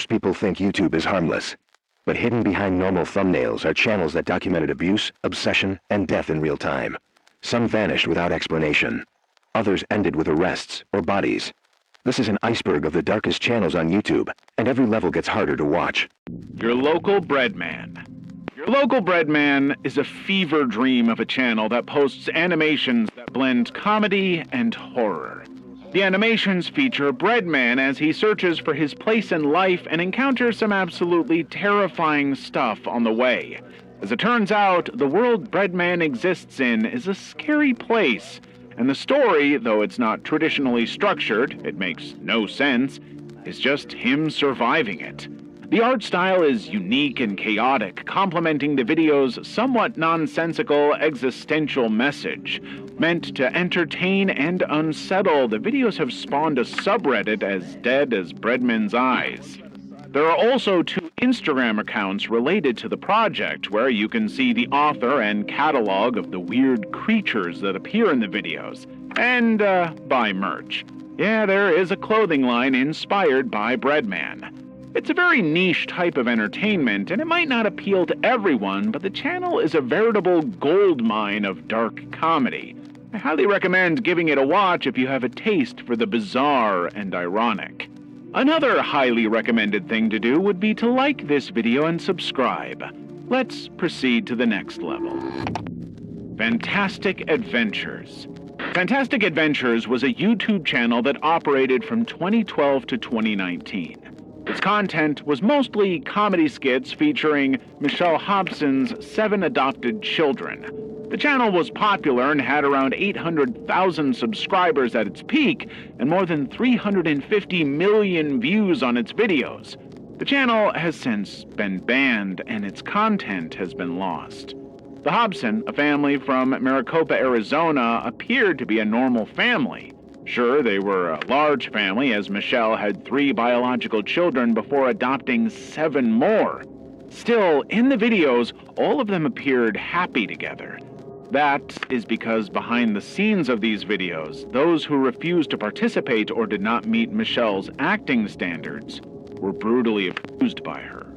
Most people think YouTube is harmless, but hidden behind normal thumbnails are channels that documented abuse, obsession, and death in real time. Some vanished without explanation. Others ended with arrests or bodies. This is an iceberg of the darkest channels on YouTube, and every level gets harder to watch. Your local bread man. Your local bread man is a fever dream of a channel that posts animations that blend comedy and horror. The animations feature Breadman as he searches for his place in life and encounters some absolutely terrifying stuff on the way. As it turns out, the world Breadman exists in is a scary place, and the story, though it's not traditionally structured, it makes no sense, is just him surviving it. The art style is unique and chaotic, complementing the video's somewhat nonsensical existential message. Meant to entertain and unsettle, the videos have spawned a subreddit as dead as Breadman's eyes. There are also 2 Instagram accounts related to the project, where you can see the author and catalog of the weird creatures that appear in the videos, and buy merch. Yeah, there is a clothing line inspired by Breadman. It's a very niche type of entertainment, and it might not appeal to everyone, but the channel is a veritable goldmine of dark comedy. I highly recommend giving it a watch if you have a taste for the bizarre and ironic. Another highly recommended thing to do would be to like this video and subscribe. Let's proceed to the next level. Fantastic Adventures. Fantastic Adventures was a YouTube channel that operated from 2012 to 2019. Its content was mostly comedy skits featuring Michelle Hobson's 7 adopted children. The channel was popular and had around 800,000 subscribers at its peak and more than 350 million views on its videos. The channel has since been banned and its content has been lost. The Hobson, a family from Maricopa, Arizona, appeared to be a normal family. Sure, they were a large family, as Michelle had 3 biological children before adopting 7 more. Still, in the videos, all of them appeared happy together. That is because behind the scenes of these videos, those who refused to participate or did not meet Michelle's acting standards were brutally abused by her.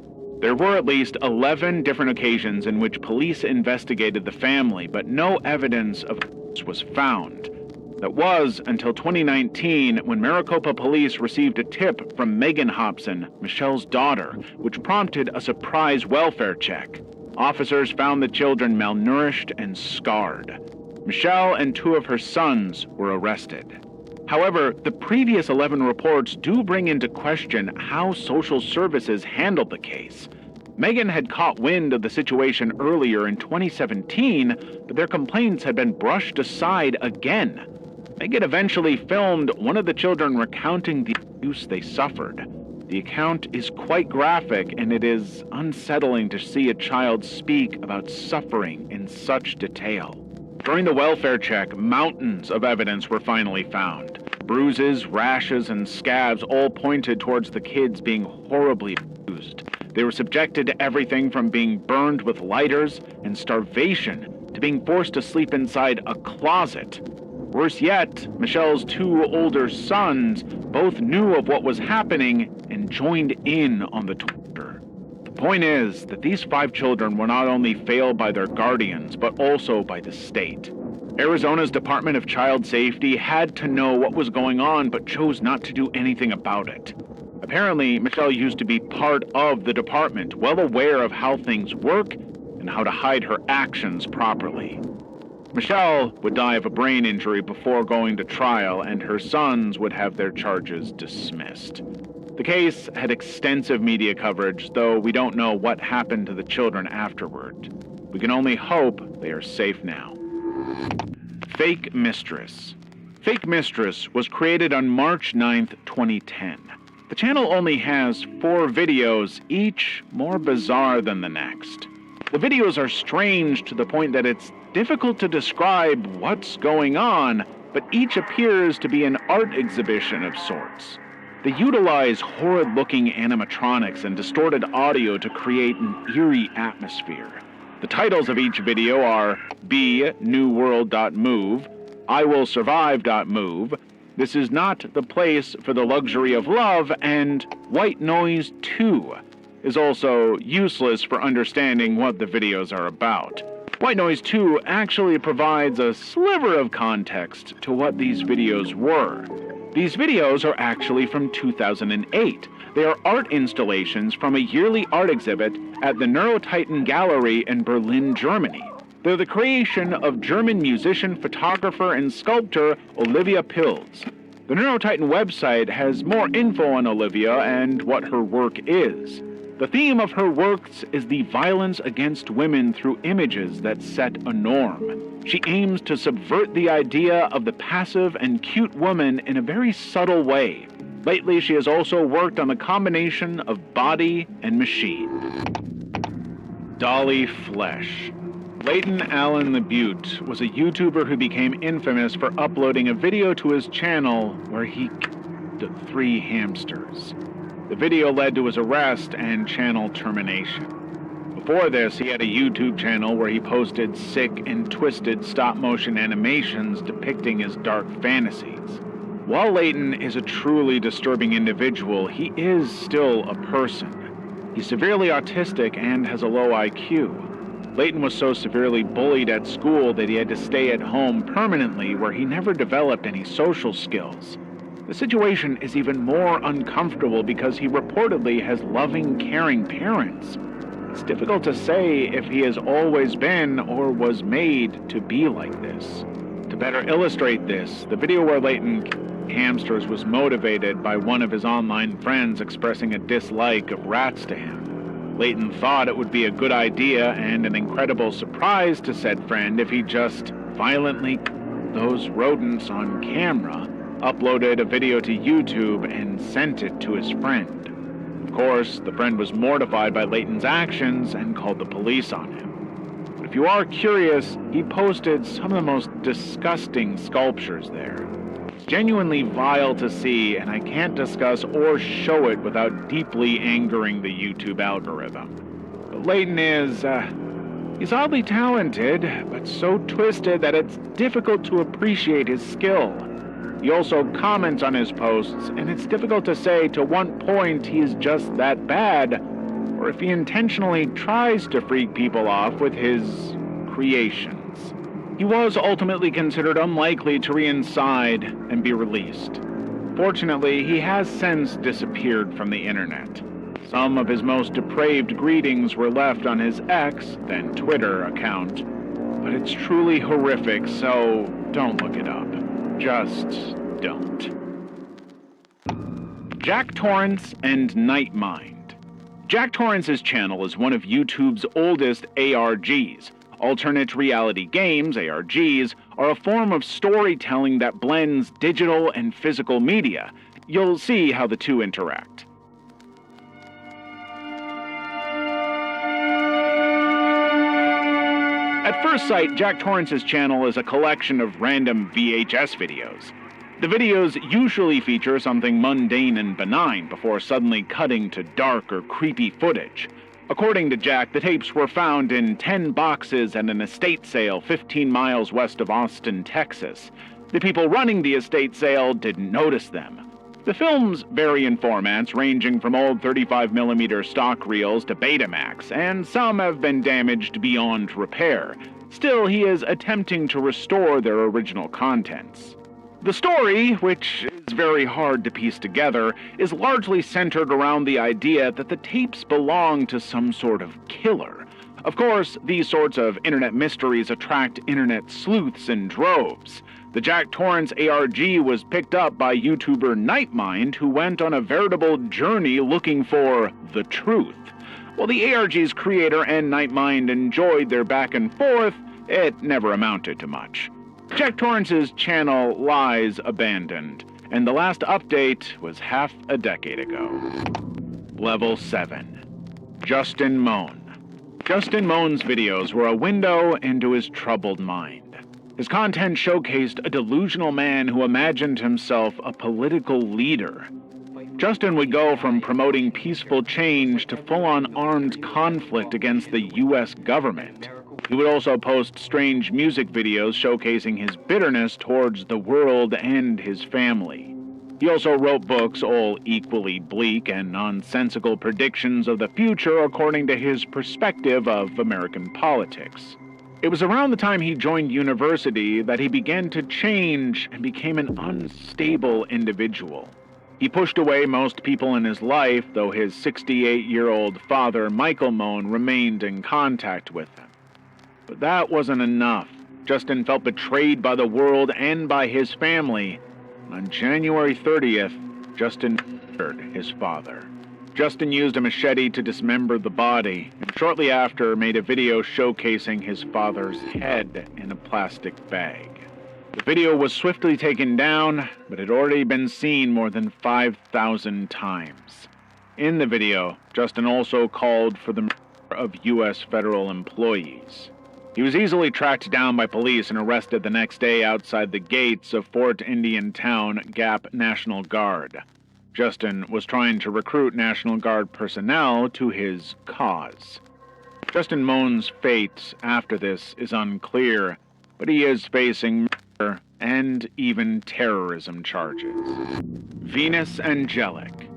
There were at least 11 different occasions in which police investigated the family, but no evidence of this was found. That was until 2019, when Maricopa police received a tip from Megan Hobson, Michelle's daughter, which prompted a surprise welfare check. Officers found the children malnourished and scarred. Michelle and 2 of her sons were arrested. However, the previous 11 reports do bring into question how social services handled the case. Megan had caught wind of the situation earlier in 2017, but their complaints had been brushed aside again. Megan eventually filmed one of the children recounting the abuse they suffered. The account is quite graphic, and it is unsettling to see a child speak about suffering in such detail. During the welfare check, mountains of evidence were finally found. Bruises, rashes, and scabs all pointed towards the kids being horribly abused. They were subjected to everything from being burned with lighters and starvation to being forced to sleep inside a closet. Worse yet, Michelle's 2 older sons both knew of what was happening and joined in on the torture. The point is that these 5 children were not only failed by their guardians, but also by the state. Arizona's Department of Child Safety had to know what was going on, but chose not to do anything about it. Apparently, Michelle used to be part of the department, well aware of how things work and how to hide her actions properly. Michelle would die of a brain injury before going to trial, and her sons would have their charges dismissed. The case had extensive media coverage, though we don't know what happened to the children afterward. We can only hope they are safe now. Fake Mistress. Fake Mistress was created on March 9th, 2010. The channel only has 4 videos, each more bizarre than the next. The videos are strange to the point that it's difficult to describe what's going on, but each appears to be an art exhibition of sorts. They utilize horrid-looking animatronics and distorted audio to create an eerie atmosphere. The titles of each video are Be New World.move, I Will Survive.move, This is not the place for the luxury of love, and white noise 2 is also useless for understanding what the videos are about. White noise 2 actually provides a sliver of context to what these videos were. These videos are actually from 2008. They are art installations from a yearly art exhibit at the Neurotitan Gallery in Berlin, Germany. They're the creation of German musician, photographer, and sculptor Olivia Pilz. The Neurotitan website has more info on Olivia and what her work is. The theme of her works is the violence against women through images that set a norm. She aims to subvert the idea of the passive and cute woman in a very subtle way. Lately, she has also worked on the combination of body and machine. Dolly Flesh. Leighton Allen the Butte was a YouTuber who became infamous for uploading a video to his channel where he killed 3 hamsters. The video led to his arrest and channel termination. Before this, he had a YouTube channel where he posted sick and twisted stop-motion animations depicting his dark fantasies. While Leighton is a truly disturbing individual, he is still a person. He's severely autistic and has a low IQ. Leighton was so severely bullied at school that he had to stay at home permanently, where he never developed any social skills. The situation is even more uncomfortable because he reportedly has loving, caring parents. It's difficult to say if he has always been or was made to be like this. To better illustrate this, the video where Leighton hamsters was motivated by one of his online friends expressing a dislike of rats to him. Leighton thought it would be a good idea and an incredible surprise to said friend if he just violently those rodents on camera, uploaded a video to YouTube, and sent it to his friend. Of course, the friend was mortified by Leighton's actions and called the police on him. But if you are curious, he posted some of the most disgusting sculptures there. It's genuinely vile to see, and I can't discuss or show it without deeply angering the YouTube algorithm. But Leighton is, he's oddly talented, but so twisted that it's difficult to appreciate his skill. He also comments on his posts, and it's difficult to say to what point he is just that bad, or if he intentionally tries to freak people off with his creations. He was ultimately considered unlikely to reinside and be released. Fortunately, he has since disappeared from the internet. Some of his most depraved greetings were left on his X, then Twitter, account, but it's truly horrific, so don't look it up. Just don't. Jack Torrance and Nightmind. Jack Torrance's channel is one of YouTube's oldest ARGs. Alternate reality games, ARGs, are a form of storytelling that blends digital and physical media. You'll see how the two interact. At first sight, Jack Torrance's channel is a collection of random VHS videos. The videos usually feature something mundane and benign before suddenly cutting to dark or creepy footage. According to Jack, the tapes were found in 10 boxes at an estate sale 15 miles west of Austin, Texas. The people running the estate sale didn't notice them. The films vary in formats, ranging from old 35mm stock reels to Betamax, and some have been damaged beyond repair. Still, he is attempting to restore their original contents. The story, which is very hard to piece together, is largely centered around the idea that the tapes belong to some sort of killer. Of course, these sorts of internet mysteries attract internet sleuths in droves. The Jack Torrance ARG was picked up by YouTuber Nightmind, who went on a veritable journey looking for the truth. While the ARG's creator and Nightmind enjoyed their back and forth, it never amounted to much. Jack Torrance's channel lies abandoned, and the last update was half a decade ago. Level 7. Justin Moan. Justin Moan's videos were a window into his troubled mind. His content showcased a delusional man who imagined himself a political leader. Justin would go from promoting peaceful change to full-on armed conflict against the U.S. government. He would also post strange music videos showcasing his bitterness towards the world and his family. He also wrote books, all equally bleak and nonsensical predictions of the future according to his perspective of American politics. It was around the time he joined university that he began to change and became an unstable individual. He pushed away most people in his life, though his 68-year-old father, Michael Moan, remained in contact with him. But that wasn't enough. Justin felt betrayed by the world and by his family. On January 30th, Justin murdered his father. Justin used a machete to dismember the body, and shortly after made a video showcasing his father's head in a plastic bag. The video was swiftly taken down, but had already been seen more than 5,000 times. In the video, Justin also called for the murder of U.S. federal employees. He was easily tracked down by police and arrested the next day outside the gates of Fort Indian Town Gap National Guard. Justin was trying to recruit National Guard personnel to his cause. Justin Moan's fate after this is unclear, but he is facing murder and even terrorism charges. Venus Angelic.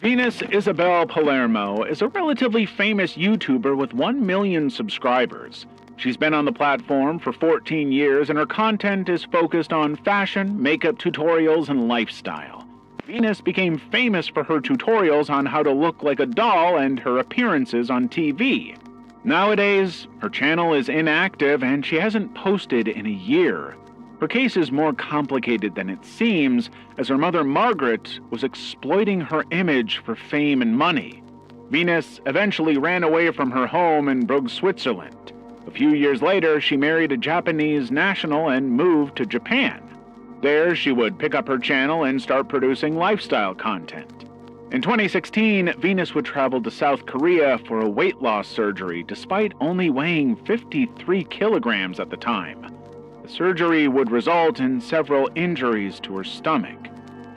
Venus Isabel Palermo is a relatively famous YouTuber with 1 million subscribers. She's been on the platform for 14 years, and her content is focused on fashion, makeup tutorials, and lifestyle. Venus became famous for her tutorials on how to look like a doll and her appearances on TV. Nowadays, her channel is inactive and she hasn't posted in a year. Her case is more complicated than it seems, as her mother Margaret was exploiting her image for fame and money. Venus eventually ran away from her home in Brugg, Switzerland. A few years later, she married a Japanese national and moved to Japan. There, she would pick up her channel and start producing lifestyle content. In 2016, Venus would travel to South Korea for a weight loss surgery, despite only weighing 53 kilograms at the time. The surgery would result in several injuries to her stomach.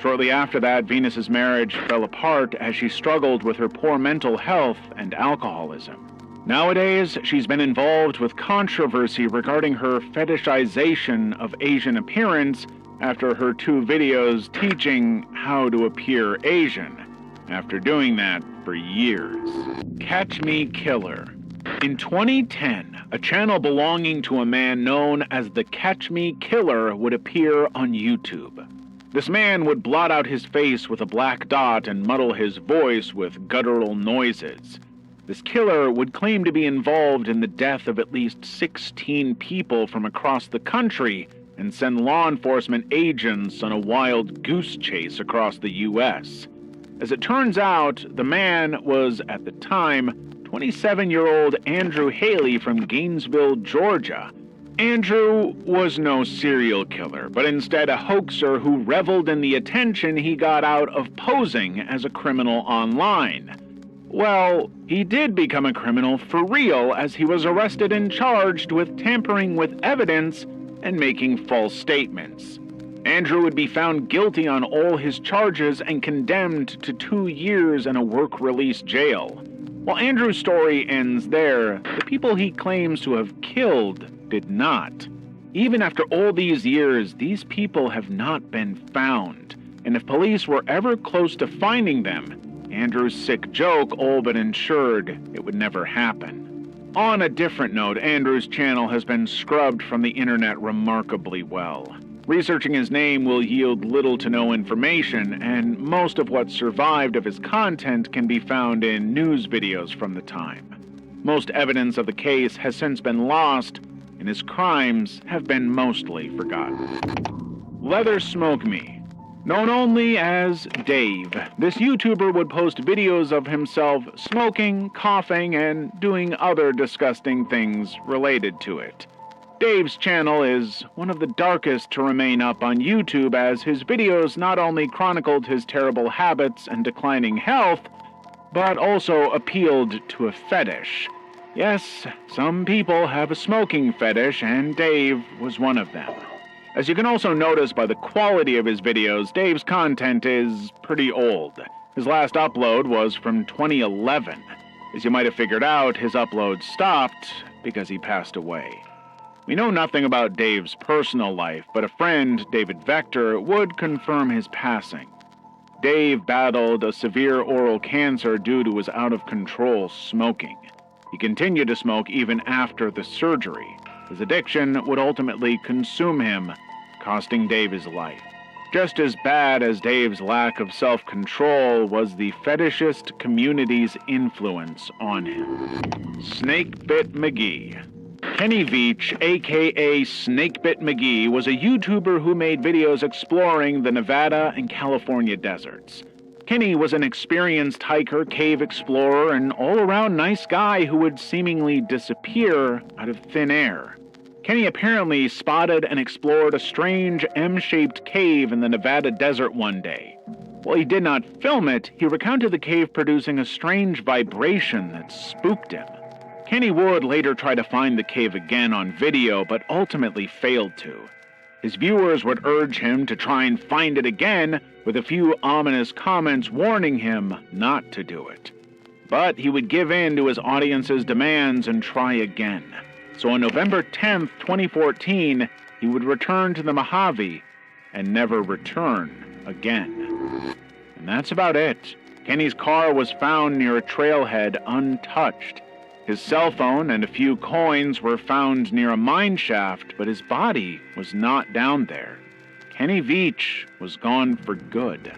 Shortly after that, Venus's marriage fell apart as she struggled with her poor mental health and alcoholism. Nowadays, she's been involved with controversy regarding her fetishization of Asian appearance after her 2 videos teaching how to appear Asian, after doing that for years. Catch Me Killer. In 2010, a channel belonging to a man known as the Catch Me Killer would appear on YouTube. This man would blot out his face with a black dot and muddle his voice with guttural noises. This killer would claim to be involved in the death of at least 16 people from across the country and send law enforcement agents on a wild goose chase across the U.S. As it turns out, the man was, at the time, 27-year-old Andrew Haley from Gainesville, Georgia. Andrew was no serial killer, but instead a hoaxer who reveled in the attention he got out of posing as a criminal online. Well, he did become a criminal for real, as he was arrested and charged with tampering with evidence and making false statements. Andrew would be found guilty on all his charges and condemned to 2 years in a work-release jail. While Andrew's story ends there, the people he claims to have killed did not. Even after all these years, these people have not been found, and if police were ever close to finding them, Andrew's sick joke all but ensured it would never happen. On a different note, Andrew's channel has been scrubbed from the internet remarkably well. Researching his name will yield little to no information, and most of what survived of his content can be found in news videos from the time. Most evidence of the case has since been lost, and his crimes have been mostly forgotten. Leather Smoke Me. Known only as Dave, this YouTuber would post videos of himself smoking, coughing, and doing other disgusting things related to it. Dave's channel is one of the darkest to remain up on YouTube, as his videos not only chronicled his terrible habits and declining health, but also appealed to a fetish. Yes, some people have a smoking fetish, and Dave was one of them. As you can also notice by the quality of his videos, Dave's content is pretty old. His last upload was from 2011. As you might have figured out, his uploads stopped because he passed away. We know nothing about Dave's personal life, but a friend, David Vector, would confirm his passing. Dave battled a severe oral cancer due to his out-of-control smoking. He continued to smoke even after the surgery. His addiction would ultimately consume him, costing Dave his life. Just as bad as Dave's lack of self-control was the fetishist community's influence on him. Snakebit McGee. Kenny Veach, aka Snakebit McGee, was a YouTuber who made videos exploring the Nevada and California deserts. Kenny was an experienced hiker, cave explorer, and all-around nice guy who would seemingly disappear out of thin air. Kenny apparently spotted and explored a strange M-shaped cave in the Nevada desert one day. While he did not film it, he recounted the cave producing a strange vibration that spooked him. Kenny would later try to find the cave again on video, but ultimately failed to. His viewers would urge him to try and find it again, with a few ominous comments warning him not to do it. But he would give in to his audience's demands and try again. So on November 10th, 2014, he would return to the Mojave and never return again. And that's about it. Kenny's car was found near a trailhead untouched. His cell phone and a few coins were found near a mine shaft, but his body was not down there. Kenny Veach was gone for good.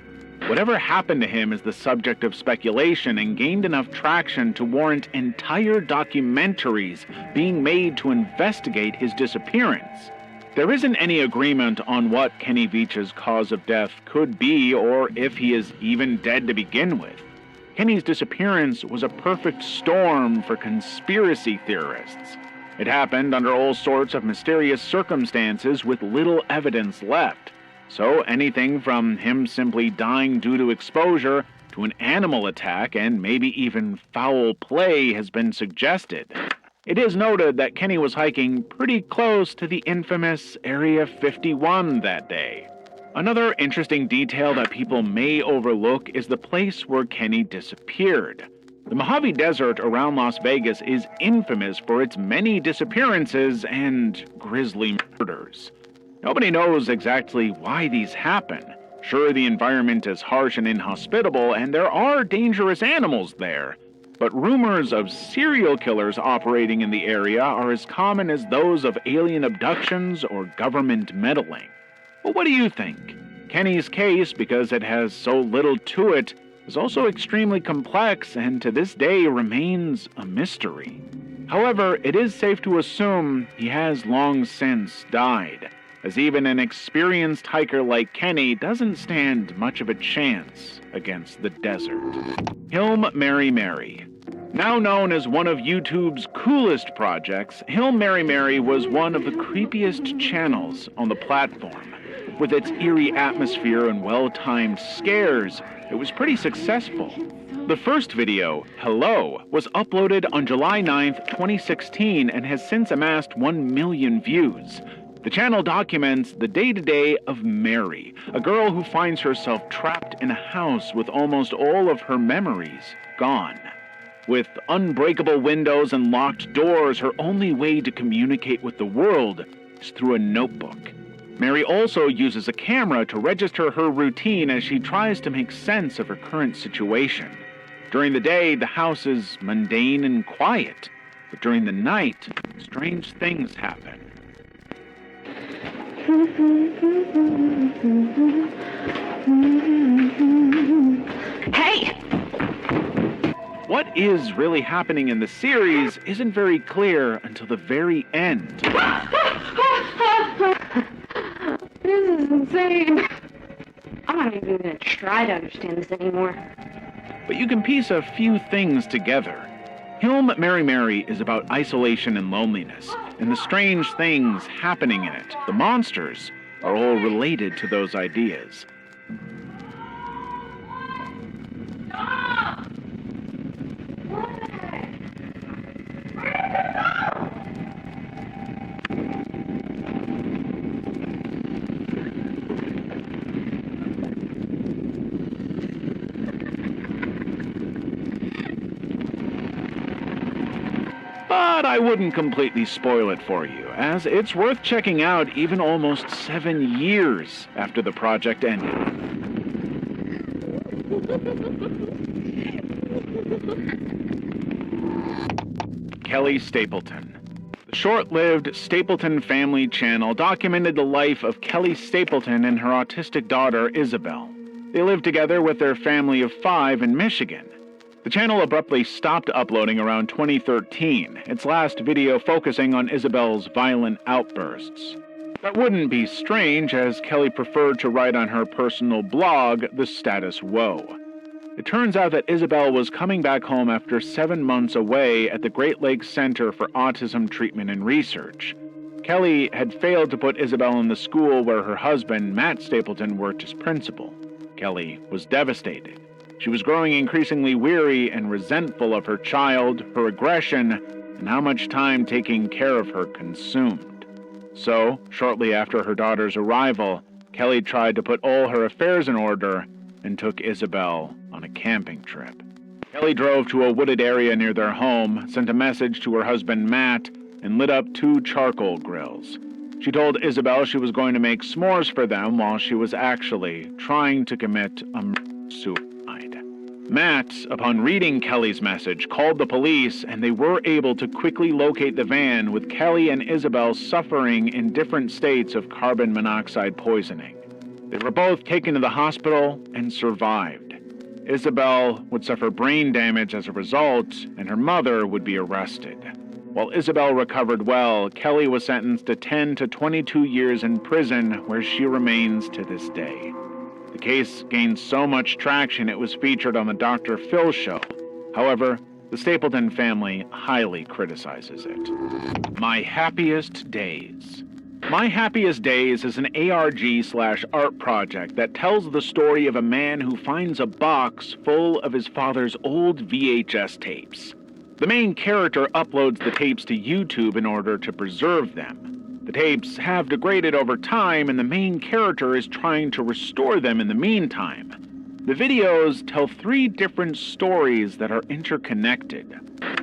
Whatever happened to him is the subject of speculation and gained enough traction to warrant entire documentaries being made to investigate his disappearance. There isn't any agreement on what Kenny Veach's cause of death could be or if he is even dead to begin with. Kenny's disappearance was a perfect storm for conspiracy theorists. It happened under all sorts of mysterious circumstances with little evidence left. So anything from him simply dying due to exposure to an animal attack and maybe even foul play has been suggested. It is noted that Kenny was hiking pretty close to the infamous Area 51 that day. Another interesting detail that people may overlook is the place where Kenny disappeared. The Mojave Desert around Las Vegas is infamous for its many disappearances and grisly murders. Nobody knows exactly why these happen. Sure, the environment is harsh and inhospitable, and there are dangerous animals there. But rumors of serial killers operating in the area are as common as those of alien abductions or government meddling. Well, what do you think? Kenny's case, because it has so little to it, is also extremely complex and to this day remains a mystery. However, it is safe to assume he has long since died, as even an experienced hiker like Kenny doesn't stand much of a chance against the desert. Hilm Mary Mary. Now known as one of YouTube's coolest projects, Hilm Mary Mary was one of the creepiest channels on the platform. With its eerie atmosphere and well-timed scares, it was pretty successful. The first video, Hello, was uploaded on July 9th, 2016 and has since amassed 1 million views. The channel documents the day-to-day of Mary, a girl who finds herself trapped in a house with almost all of her memories gone. With unbreakable windows and locked doors, her only way to communicate with the world is through a notebook. Mary also uses a camera to register her routine as she tries to make sense of her current situation. During the day, the house is mundane and quiet, but during the night, strange things happen. Hey! What is really happening in the series isn't very clear until the very end. This is insane. I'm not even gonna try to understand this anymore. But you can piece a few things together. Hilm Mary Mary is about isolation and loneliness, and the strange things happening in it, the monsters, are all related to those ideas. But I wouldn't completely spoil it for you, as it's worth checking out even almost 7 years after the project ended. Kelly Stapleton. The short-lived Stapleton Family Channel documented the life of Kelly Stapleton and her autistic daughter, Isabel. They lived together with their family of 5 in Michigan. The channel abruptly stopped uploading around 2013, its last video focusing on Isabel's violent outbursts. That wouldn't be strange, as Kelly preferred to write on her personal blog the status quo. It turns out that Isabel was coming back home after 7 months away at the Great Lakes Center for Autism Treatment and Research. Kelly had failed to put Isabel in the school where her husband, Matt Stapleton, worked as principal. Kelly was devastated. She was growing increasingly weary and resentful of her child, her aggression, and how much time taking care of her consumed. So, shortly after her daughter's arrival, Kelly tried to put all her affairs in order and took Isabel on a camping trip. Kelly drove to a wooded area near their home, sent a message to her husband Matt, and lit up 2 charcoal grills. She told Isabel she was going to make s'mores for them while she was actually trying to commit a suicide. Matt, upon reading Kelly's message, called the police, and they were able to quickly locate the van, with Kelly and Isabel suffering in different states of carbon monoxide poisoning. They were both taken to the hospital and survived. Isabel would suffer brain damage as a result, and her mother would be arrested. While Isabel recovered well, Kelly was sentenced to 10 to 22 years in prison, where she remains to this day. The case gained so much traction it was featured on the Dr. Phil show. However, the Stapleton family highly criticizes it. My Happiest Days. My Happiest Days is an ARG/art project that tells the story of a man who finds a box full of his father's old VHS tapes. The main character uploads the tapes to YouTube in order to preserve them. The tapes have degraded over time, and the main character is trying to restore them in the meantime. The videos tell 3 different stories that are interconnected.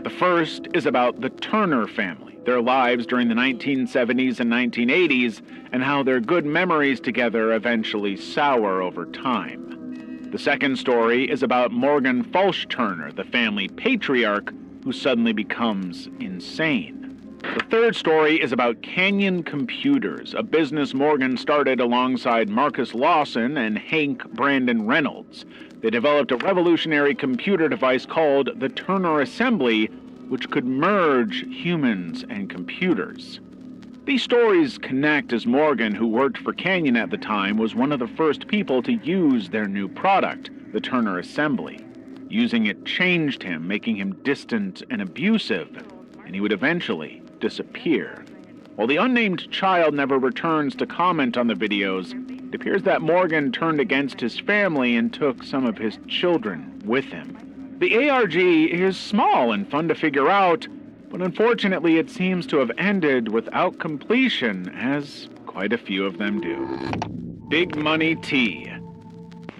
The first is about the Turner family, their lives during the 1970s and 1980s, and how their good memories together eventually sour over time. The second story is about Morgan Falsh Turner, the family patriarch, who suddenly becomes insane. The third story is about Canyon Computers, a business Morgan started alongside Marcus Lawson and Hank Brandon Reynolds. They developed a revolutionary computer device called the Turner Assembly, which could merge humans and computers. These stories connect, as Morgan, who worked for Canyon at the time, was one of the first people to use their new product, the Turner Assembly. Using it changed him, making him distant and abusive, and he would eventually disappear. While the unnamed child never returns to comment on the videos, it appears that Morgan turned against his family and took some of his children with him. The ARG is small and fun to figure out, but unfortunately it seems to have ended without completion, as quite a few of them do. Big Money Tea.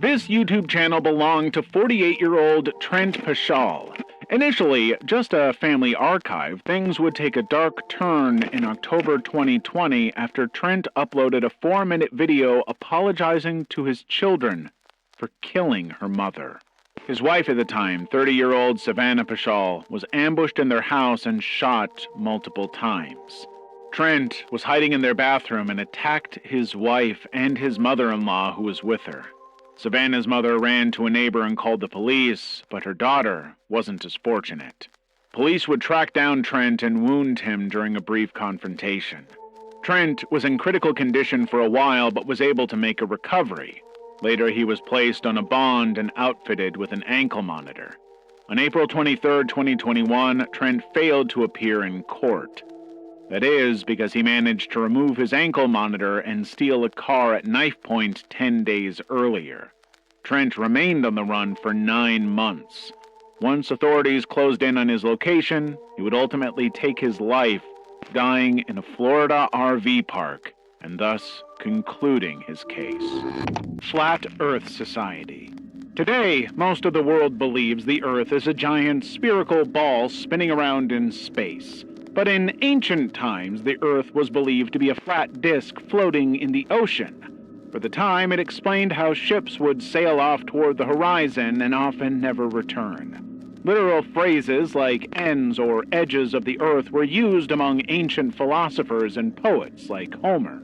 This YouTube channel belonged to 48-year-old Trent Paschal. Initially just a family archive, things would take a dark turn in October 2020 after Trent uploaded a 4-minute video apologizing to his children for killing her mother. His wife at the time, 30-year-old Savannah Paschal, was ambushed in their house and shot multiple times. Trent was hiding in their bathroom and attacked his wife and his mother-in-law, who was with her. Savannah's mother ran to a neighbor and called the police, but her daughter wasn't as fortunate. Police would track down Trent and wound him during a brief confrontation. Trent was in critical condition for a while, but was able to make a recovery. Later, he was placed on a bond and outfitted with an ankle monitor. On April 23, 2021, Trent failed to appear in court. That is because he managed to remove his ankle monitor and steal a car at knife point 10 days earlier. Trent remained on the run for 9 months. Once authorities closed in on his location, he would ultimately take his life, dying in a Florida RV park, and thus concluding his case. Flat Earth Society. Today, most of the world believes the Earth is a giant spherical ball spinning around in space. But in ancient times, the Earth was believed to be a flat disk floating in the ocean. For the time, it explained how ships would sail off toward the horizon and often never return. Literal phrases like ends or edges of the Earth were used among ancient philosophers and poets like Homer.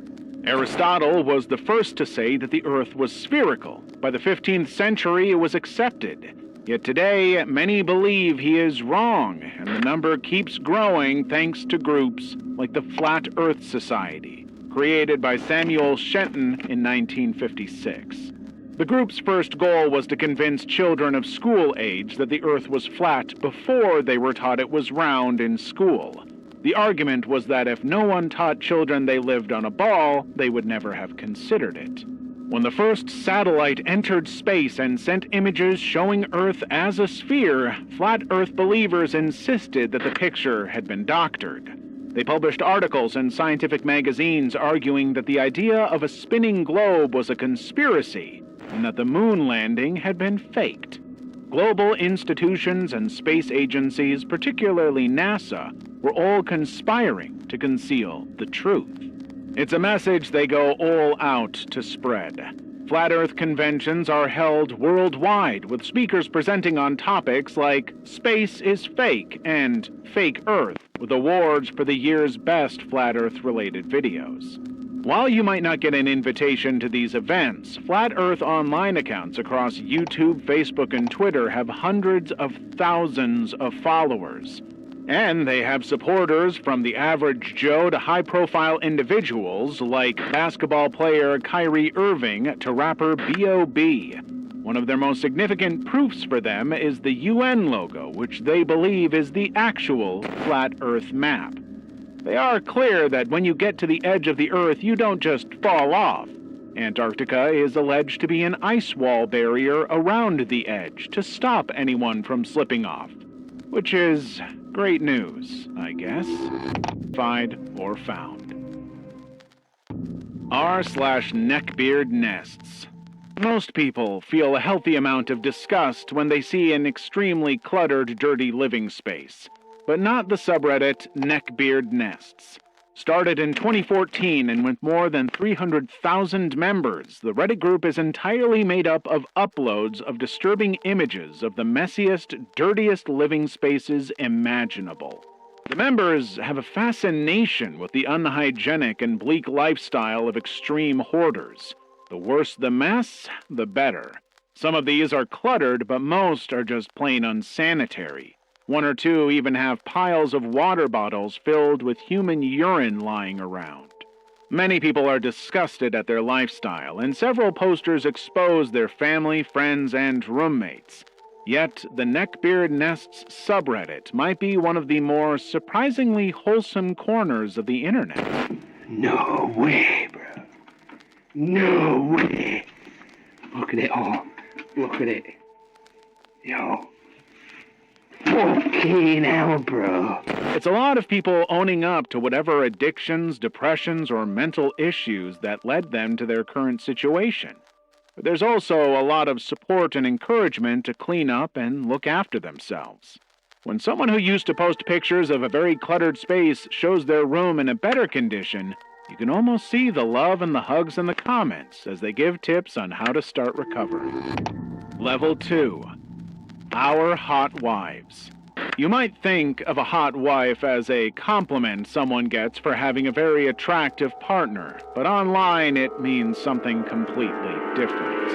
Aristotle was the first to say that the Earth was spherical. By the 15th century, it was accepted. Yet today, many believe he is wrong, and the number keeps growing thanks to groups like the Flat Earth Society, created by Samuel Shenton in 1956. The group's first goal was to convince children of school age that the Earth was flat before they were taught it was round in school. The argument was that if no one taught children they lived on a ball, they would never have considered it. When the first satellite entered space and sent images showing Earth as a sphere, flat Earth believers insisted that the picture had been doctored. They published articles in scientific magazines arguing that the idea of a spinning globe was a conspiracy and that the moon landing had been faked. Global institutions and space agencies, particularly NASA, were all conspiring to conceal the truth. It's a message they go all out to spread. Flat Earth conventions are held worldwide, with speakers presenting on topics like Space is Fake and Fake Earth, with awards for the year's best Flat Earth-related videos. While you might not get an invitation to these events, Flat Earth online accounts across YouTube, Facebook, and Twitter have hundreds of thousands of followers. And they have supporters from the average Joe to high-profile individuals like basketball player Kyrie Irving to rapper B.O.B. One of their most significant proofs for them is the UN logo, which they believe is the actual Flat Earth map. They are clear that when you get to the edge of the Earth, you don't just fall off. Antarctica is alleged to be an ice wall barrier around the edge to stop anyone from slipping off, which is great news, I guess. Find or found. R/neckbeard nests. Most people feel a healthy amount of disgust when they see an extremely cluttered, dirty living space, but not the subreddit neckbeard nests. Started in 2014 and with more than 300,000 members, the Reddit group is entirely made up of uploads of disturbing images of the messiest, dirtiest living spaces imaginable. The members have a fascination with the unhygienic and bleak lifestyle of extreme hoarders. The worse the mess, the better. Some of these are cluttered, but most are just plain unsanitary. One or two even have piles of water bottles filled with human urine lying around. Many people are disgusted at their lifestyle, and several posters expose their family, friends, and roommates. Yet, the Neckbeard Nests subreddit might be one of the more surprisingly wholesome corners of the internet. No way, bro. No way. Look at it all. Look at it. Yo. Fucking hell, bro. It's a lot of people owning up to whatever addictions, depressions, or mental issues that led them to their current situation. But there's also a lot of support and encouragement to clean up and look after themselves. When someone who used to post pictures of a very cluttered space shows their room in a better condition, you can almost see the love and the hugs in the comments as they give tips on how to start recovering. Level 2. Our hot wives. You might think of a hot wife as a compliment someone gets for having a very attractive partner, but online it means something completely different.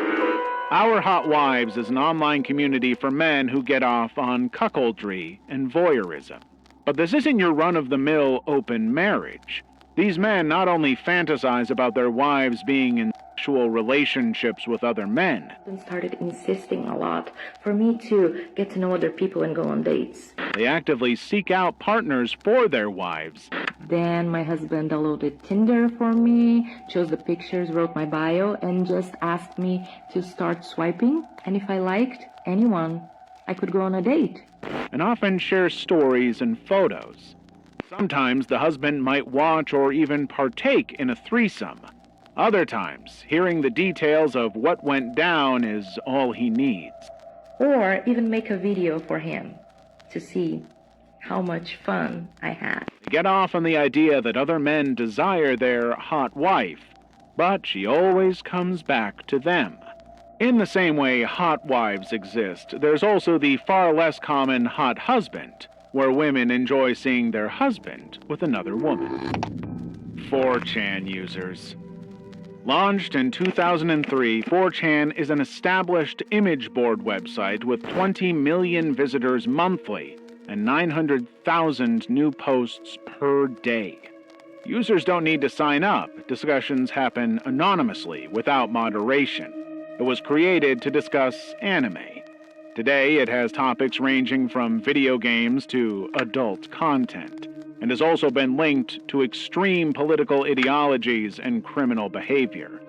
Our Hot Wives is an online community for men who get off on cuckoldry and voyeurism. But this isn't your run-of-the-mill open marriage. These men not only fantasize about their wives being in sexual relationships with other men. Started insisting a lot for me to get to know other people and go on dates. They actively seek out partners for their wives. Then my husband downloaded Tinder for me, chose the pictures, wrote my bio, and just asked me to start swiping. And if I liked anyone, I could go on a date. And often share stories and photos. Sometimes the husband might watch or even partake in a threesome. Other times, hearing the details of what went down is all he needs. Or even make a video for him to see how much fun I had. They get off on the idea that other men desire their hot wife, but she always comes back to them. In the same way hot wives exist, there's also the far less common hot husband, where women enjoy seeing their husband with another woman. 4chan users. Launched in 2003, 4chan is an established image board website with 20 million visitors monthly and 900,000 new posts per day. Users don't need to sign up. Discussions happen anonymously, without moderation. It was created to discuss anime. Today, it has topics ranging from video games to adult content, and has also been linked to extreme political ideologies and criminal behavior.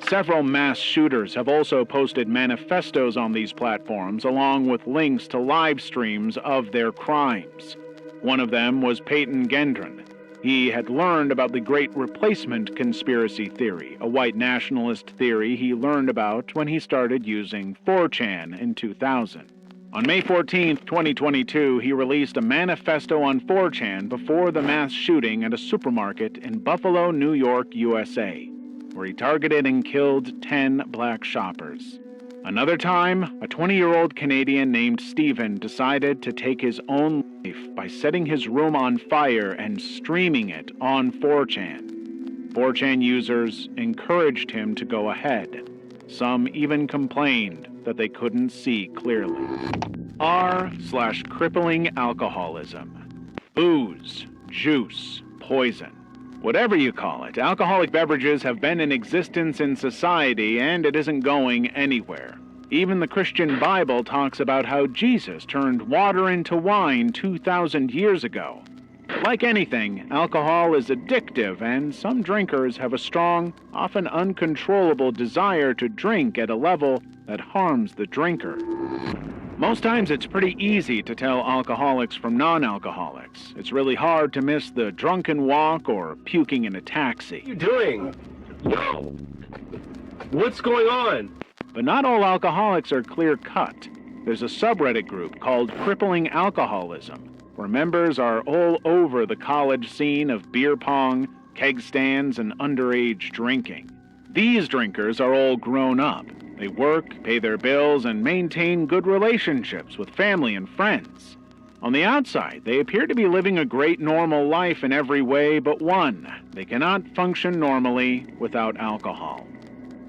Several mass shooters have also posted manifestos on these platforms, along with links to live streams of their crimes. One of them was Peyton Gendron. He had learned about the Great Replacement conspiracy theory, a white nationalist theory he learned about when he started using 4chan in 2000. On May 14, 2022, he released a manifesto on 4chan before the mass shooting at a supermarket in Buffalo, New York, USA, where he targeted and killed 10 black shoppers. Another time, a 20-year-old Canadian named Stephen decided to take his own life by setting his room on fire and streaming it on 4chan. 4chan users encouraged him to go ahead. Some even complained that they couldn't see clearly. R/crippling alcoholism. Booze, juice, poison. Whatever you call it, alcoholic beverages have been in existence in society, and it isn't going anywhere. Even the Christian Bible talks about how Jesus turned water into wine 2,000 years ago. But like anything, alcohol is addictive, and some drinkers have a strong, often uncontrollable desire to drink at a level that harms the drinker. Most times it's pretty easy to tell alcoholics from non-alcoholics. It's really hard to miss the drunken walk or puking in a taxi. What are you doing? No. What's going on? But not all alcoholics are clear-cut. There's a subreddit group called Crippling Alcoholism, where members are all over the college scene of beer pong, keg stands, and underage drinking. These drinkers are all grown up. They work, pay their bills, and maintain good relationships with family and friends. On the outside, they appear to be living a great normal life in every way but one. They cannot function normally without alcohol.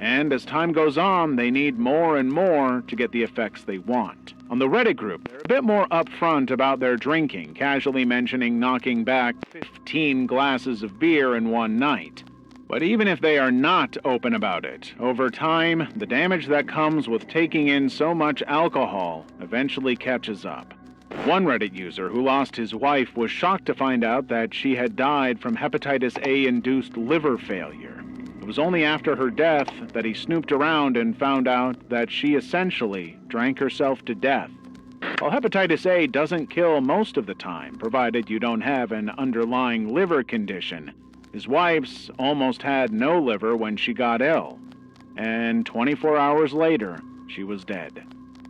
And as time goes on, they need more and more to get the effects they want. On the Reddit group, they're a bit more upfront about their drinking, casually mentioning knocking back 15 glasses of beer in one night. But even if they are not open about it, over time, the damage that comes with taking in so much alcohol eventually catches up. One Reddit user who lost his wife was shocked to find out that she had died from hepatitis A-induced liver failure. It was only after her death that he snooped around and found out that she essentially drank herself to death. While hepatitis A doesn't kill most of the time, provided you don't have an underlying liver condition, his wife's almost had no liver when she got ill, and 24 hours later, she was dead.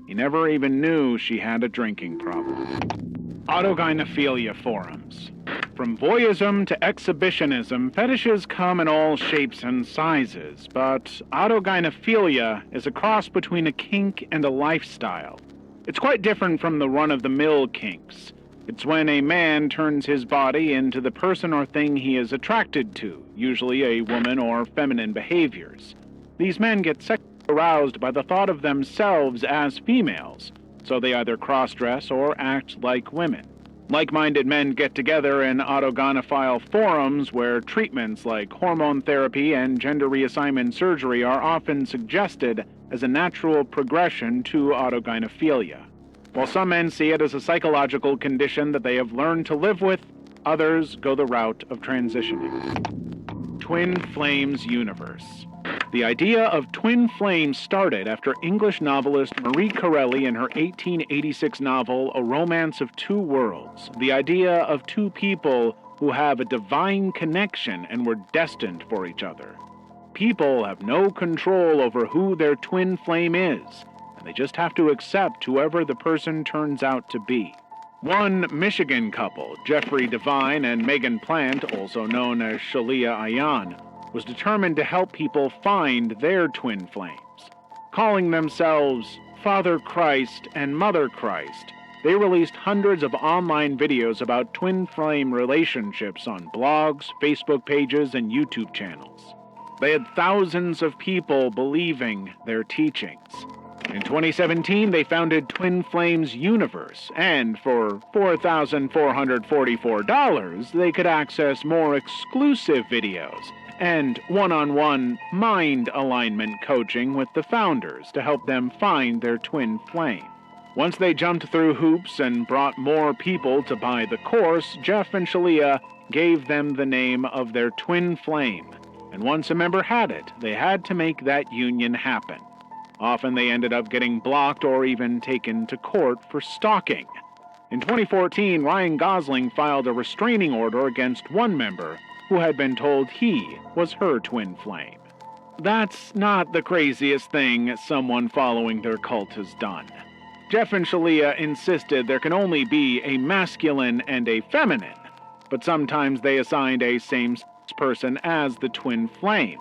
He never even knew she had a drinking problem. Autogynephilia forums. From voyeurism to exhibitionism, fetishes come in all shapes and sizes, but autogynephilia is a cross between a kink and a lifestyle. It's quite different from the run-of-the-mill kinks. It's when a man turns his body into the person or thing he is attracted to, usually a woman or feminine behaviors. These men get sexually aroused by the thought of themselves as females, so they either cross-dress or act like women. Like-minded men get together in autogynephile forums where treatments like hormone therapy and gender reassignment surgery are often suggested as a natural progression to autogynephilia. While some men see it as a psychological condition that they have learned to live with, others go the route of transitioning. Twin Flames Universe. The idea of twin flames started after English novelist Marie Corelli in her 1886 novel A Romance of Two Worlds. The idea of two people who have a divine connection and were destined for each other. People have no control over who their twin flame is, and they just have to accept whoever the person turns out to be. One Michigan couple, Jeffrey Devine and Megan Plant, also known as Shalia Ayan, was determined to help people find their twin flames. Calling themselves Father Christ and Mother Christ, they released hundreds of online videos about twin flame relationships on blogs, Facebook pages, and YouTube channels. They had thousands of people believing their teachings. In 2017, they founded Twin Flames Universe, and for $4,444, they could access more exclusive videos and one-on-one mind alignment coaching with the founders to help them find their twin flame. Once they jumped through hoops and brought more people to buy the course, Jeff and Shalia gave them the name of their twin flame. And once a member had it, they had to make that union happen. Often they ended up getting blocked or even taken to court for stalking. In 2014, Ryan Gosling filed a restraining order against one member who had been told he was her twin flame. That's not the craziest thing someone following their cult has done. Jeff and Shalia insisted there can only be a masculine and a feminine, but sometimes they assigned a same-sex person as the twin flame.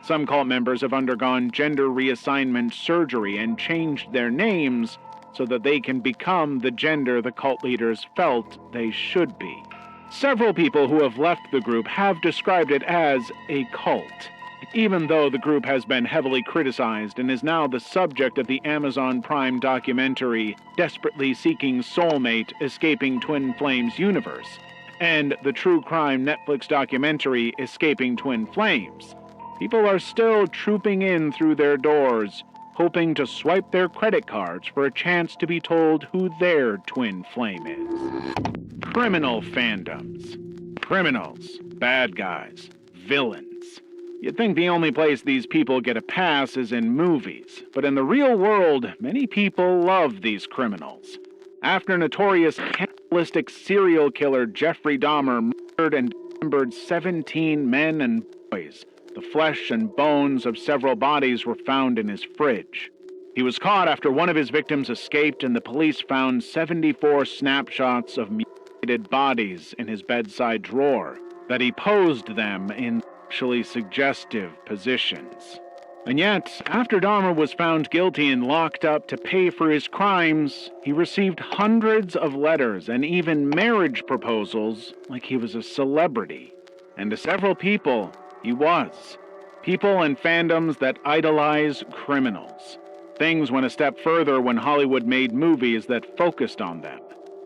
Some cult members have undergone gender reassignment surgery and changed their names so that they can become the gender the cult leaders felt they should be. Several people who have left the group have described it as a cult, even though the group has been heavily criticized and is now the subject of the Amazon Prime documentary Desperately Seeking Soulmate: Escaping Twin Flames Universe, and the true crime Netflix documentary Escaping Twin Flames. People are still trooping in through their doors, hoping to swipe their credit cards for a chance to be told who their twin flame is. Criminal fandoms. Criminals, bad guys, villains. You'd think the only place these people get a pass is in movies, but in the real world, many people love these criminals. After notorious cannibalistic serial killer Jeffrey Dahmer murdered and dismembered 17 men and boys, the flesh and bones of several bodies were found in his fridge. He was caught after one of his victims escaped, and the police found 74 snapshots of mutilated bodies in his bedside drawer that he posed them in sexually suggestive positions. And yet, after Dahmer was found guilty and locked up to pay for his crimes, he received hundreds of letters and even marriage proposals like he was a celebrity. And to several people, he was. People and fandoms that idolize criminals. Things went a step further when Hollywood made movies that focused on them.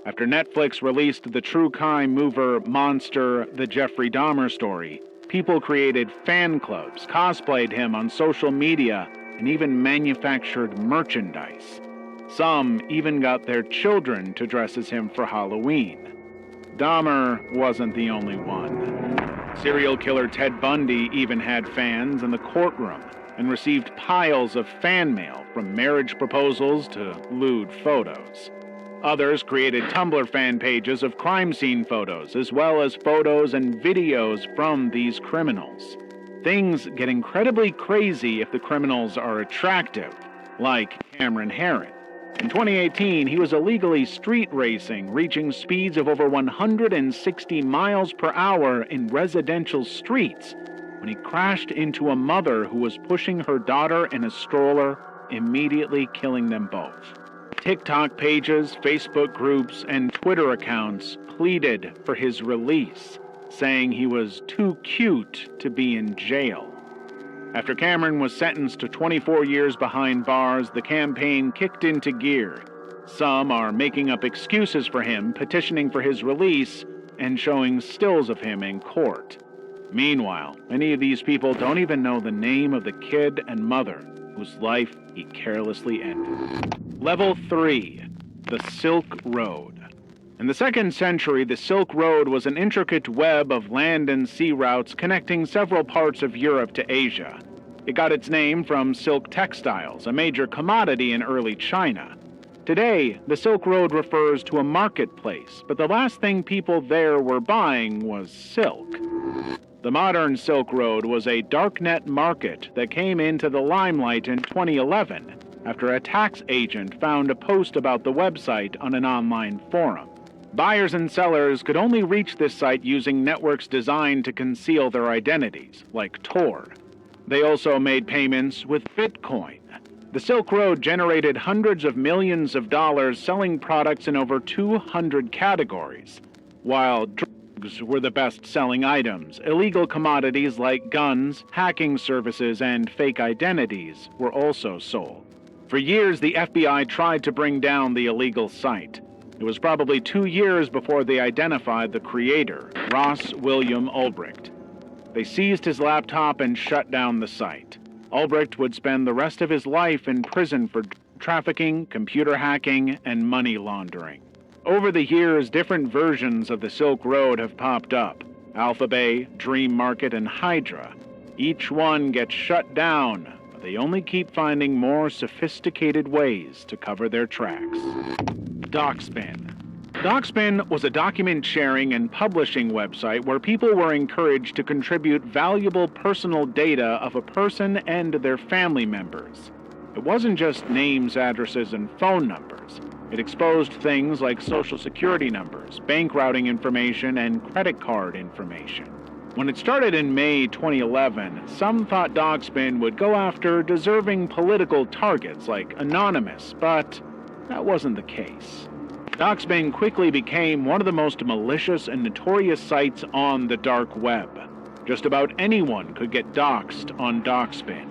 After Netflix released the true crime mover monster, The Jeffrey Dahmer Story, people created fan clubs, cosplayed him on social media, and even manufactured merchandise. Some even got their children to dress as him for Halloween. Dahmer wasn't the only one. Serial killer Ted Bundy even had fans in the courtroom and received piles of fan mail, from marriage proposals to lewd photos. Others created Tumblr fan pages of crime scene photos, as well as photos and videos from these criminals. Things get incredibly crazy if the criminals are attractive, like Cameron Herron. In 2018, he was illegally street racing, reaching speeds of over 160 miles per hour in residential streets when he crashed into a mother who was pushing her daughter in a stroller, immediately killing them both. TikTok pages, Facebook groups, and Twitter accounts pleaded for his release, saying he was too cute to be in jail. After Cameron was sentenced to 24 years behind bars, the campaign kicked into gear. Some are making up excuses for him, petitioning for his release, and showing stills of him in court. Meanwhile, many of these people don't even know the name of the kid and mother whose life he carelessly ended. Level 3. The Silk Road. In the 2nd century, the Silk Road was an intricate web of land and sea routes connecting several parts of Europe to Asia. It got its name from silk textiles, a major commodity in early China. Today, the Silk Road refers to a marketplace, but the last thing people there were buying was silk. The modern Silk Road was a darknet market that came into the limelight in 2011 after a tax agent found a post about the website on an online forum. Buyers and sellers could only reach this site using networks designed to conceal their identities, like Tor. They also made payments with Bitcoin. The Silk Road generated hundreds of millions of dollars selling products in over 200 categories. While drugs were the best-selling items, illegal commodities like guns, hacking services, and fake identities were also sold. For years, the FBI tried to bring down the illegal site. It was probably 2 years before they identified the creator, Ross William Ulbricht. They seized his laptop and shut down the site. Ulbricht would spend the rest of his life in prison for trafficking, computer hacking, and money laundering. Over the years, different versions of the Silk Road have popped up: Alphabay, Dream Market, and Hydra. Each one gets shut down, but they only keep finding more sophisticated ways to cover their tracks. Docspin. Docspin was a document sharing and publishing website where people were encouraged to contribute valuable personal data of a person and their family members. It wasn't just names, addresses, and phone numbers. It exposed things like social security numbers, bank routing information, and credit card information. When it started in May 2011, some thought Docspin would go after deserving political targets like Anonymous, but that wasn't the case. Docspin quickly became one of the most malicious and notorious sites on the dark web. Just about anyone could get doxxed on Docspin.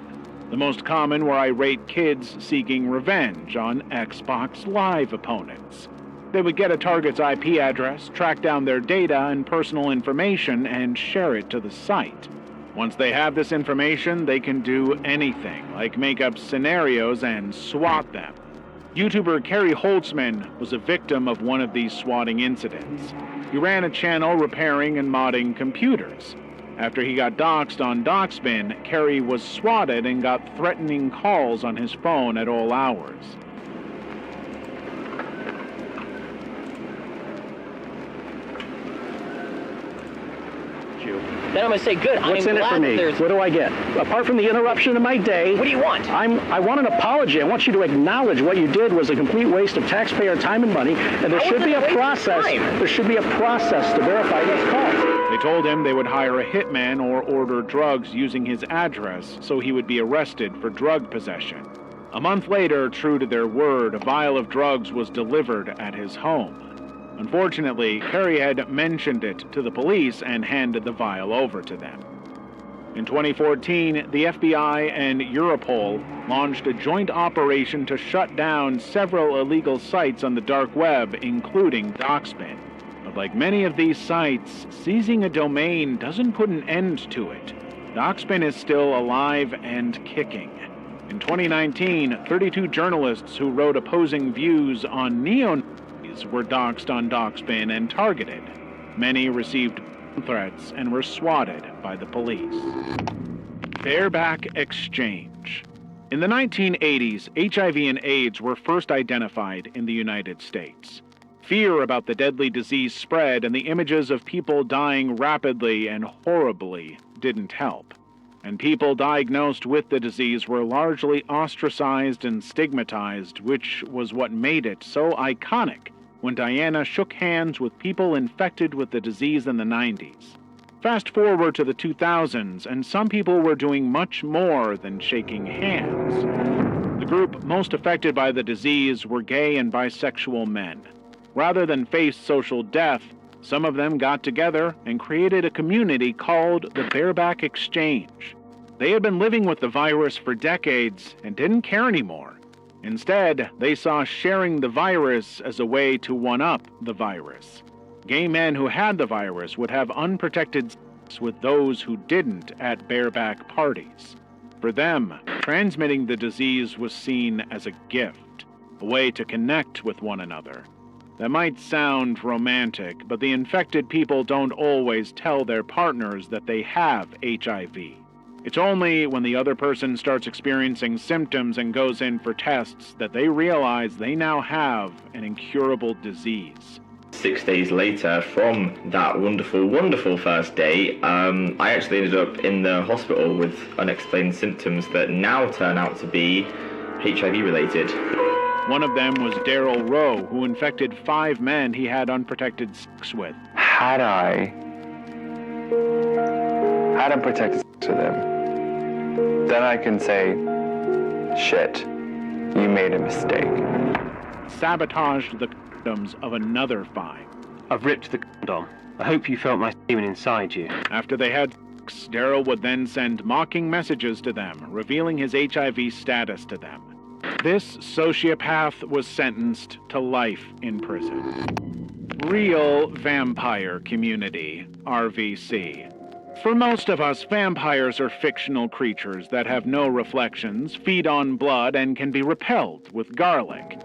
The most common were irate kids seeking revenge on Xbox Live opponents. They would get a target's IP address, track down their data and personal information, and share it to the site. Once they have this information, they can do anything, like make up scenarios and swat them. YouTuber Kerry Holtzman was a victim of one of these swatting incidents. He ran a channel repairing and modding computers. After he got doxxed on Docspin, Kerry was swatted and got threatening calls on his phone at all hours. Then I'm going to say, good. What's in it for me? What do I get? Apart from the interruption of my day, What do you want? I want an apology. I want you to acknowledge what you did was a complete waste of taxpayer time and money, and there should be a process. There should be a process to verify these calls. They told him they would hire a hitman or order drugs using his address so he would be arrested for drug possession. A month later, true to their word, a vial of drugs was delivered at his home. Unfortunately, Kerry had mentioned it to the police and handed the vial over to them. In 2014, the FBI and Europol launched a joint operation to shut down several illegal sites on the dark web, including Docspin. But like many of these sites, seizing a domain doesn't put an end to it. Docspin is still alive and kicking. In 2019, 32 journalists who wrote opposing views on neo-Nazis were doxxed on Docspin and targeted. Many received threats and were swatted by the police. Bareback exchange. In the 1980s, HIV and AIDS were first identified in the United States. Fear about the deadly disease spread, and the images of people dying rapidly and horribly didn't help. And people diagnosed with the disease were largely ostracized and stigmatized, which was what made it so iconic when Diana shook hands with people infected with the disease in the 90s. Fast forward to the 2000s, and some people were doing much more than shaking hands. The group most affected by the disease were gay and bisexual men. Rather than face social death, some of them got together and created a community called the Bareback Exchange. They had been living with the virus for decades and didn't care anymore. Instead, they saw sharing the virus as a way to one-up the virus. Gay men who had the virus would have unprotected sex with those who didn't at bareback parties. For them, transmitting the disease was seen as a gift, a way to connect with one another. That might sound romantic, but the infected people don't always tell their partners that they have HIV. It's only when the other person starts experiencing symptoms and goes in for tests that they realize they now have an incurable disease. 6 days later from that wonderful, wonderful first day, I actually ended up in the hospital with unexplained symptoms that now turn out to be HIV related. One of them was Daryl Rowe, who infected 5 men he had unprotected sex with. Had I protected sex with him, then I can say, shit, you made a mistake. Sabotaged the condoms of another 5. I've ripped the condom. I hope you felt my semen inside you. After they had sex, Daryl would then send mocking messages to them, revealing his HIV status to them. This sociopath was sentenced to life in prison. Real Vampire Community, RVC. For most of us, vampires are fictional creatures that have no reflections, feed on blood, and can be repelled with garlic.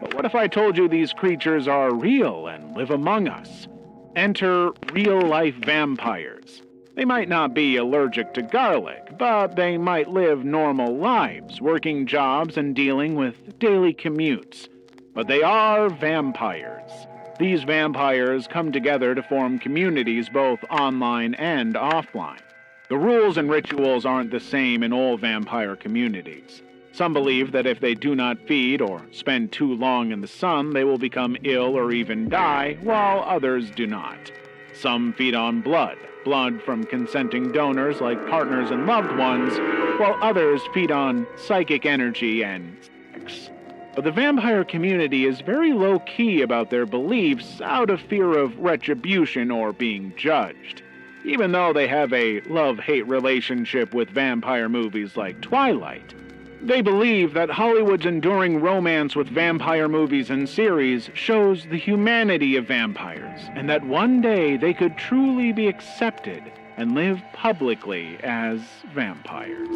But what if I told you these creatures are real and live among us? Enter real-life vampires. They might not be allergic to garlic, but they might live normal lives, working jobs and dealing with daily commutes. But they are vampires. These vampires come together to form communities both online and offline. The rules and rituals aren't the same in all vampire communities. Some believe that if they do not feed or spend too long in the sun, they will become ill or even die, while others do not. Some feed on blood from consenting donors like partners and loved ones, while others feed on psychic energy and sex. But the vampire community is very low-key about their beliefs out of fear of retribution or being judged. Even though they have a love-hate relationship with vampire movies like Twilight, they believe that Hollywood's enduring romance with vampire movies and series shows the humanity of vampires, and that one day they could truly be accepted and live publicly as vampires.